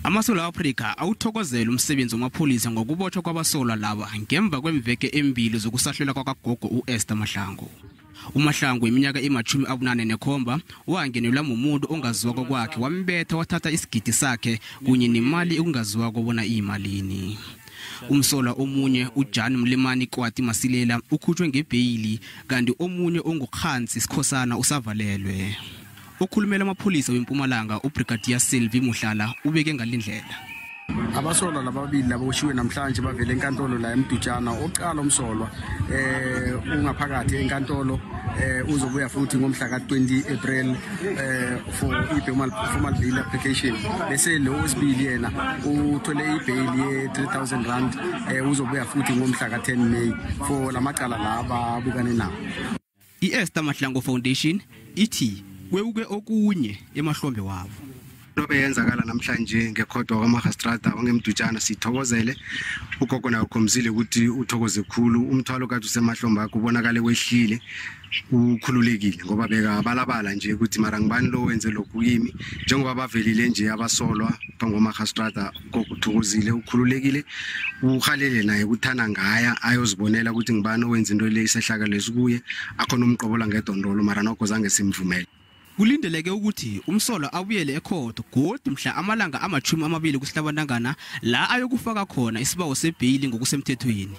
Amasola Africa awuthokozela umsebenzi wamapholisa ngokubotshwa kwabasolwa laba ngemva kwemveke embili zokusahlela kwakagogo uEsther Mahlangu. uMahlangu iminyaka ema-87 wangenelwa umuntu ongaziwa kwakhe wambetha wathatha isigidi sakhe kunye nemali ekungaziwa kubona imalini. Umsolwa omunye uJan Mlimani Kwati Masilela ukhutshwe ngebhayili kanti omunye onguKhansi Sikhosana usavalelwe. Okhulumela amapholisa weMpumalanga uBrigadier Sylvie Muhlala ubeke ngalindlela. Abasolwa lababili laboshiwe namhlanje bavele enkantolo la eMdutshana. Oqala umsolwa ungaphakathi enkantolo uzobuya futhi ngomhla ka-20 April for formal bail application. Bese lo wesibili yena uthole ibail ye-3,000 rand uzobuya futhi ngomhla ka-10 May for lamacala laba abukane nawo. iEsther Mahlangu Foundation ithi kweuke okunye emahlombe wabo. Lobe yenzakala namhlanje ngekhodwa kwaMagistrata wangeMdutshana sithokozele ugogo nawo khomzile ukuthi uthokoze khulu umthwalo kade usemahlombe akho ubonakale wehlile ukhululekile ngoba beka balabala nje ukuthi mara ngibani lo wenze lokhu yimi njengoba bavelile nje abasolwa ngoMagistrata kokuthokozile ukhululekile uhalele naye ukuthana ngaya ayozibonela ukuthi ngibani owenza into le isehlaka lesikuye akhona umqobola ngedondolo mara nokho zange simvumele. Kulindeleke ukuthi umsolwa abuyele ekhotho godi mhla amalanga ama-20 kuSihlabantangana la ayokufaka khona isibawo sebhayili ngokusemthethweni.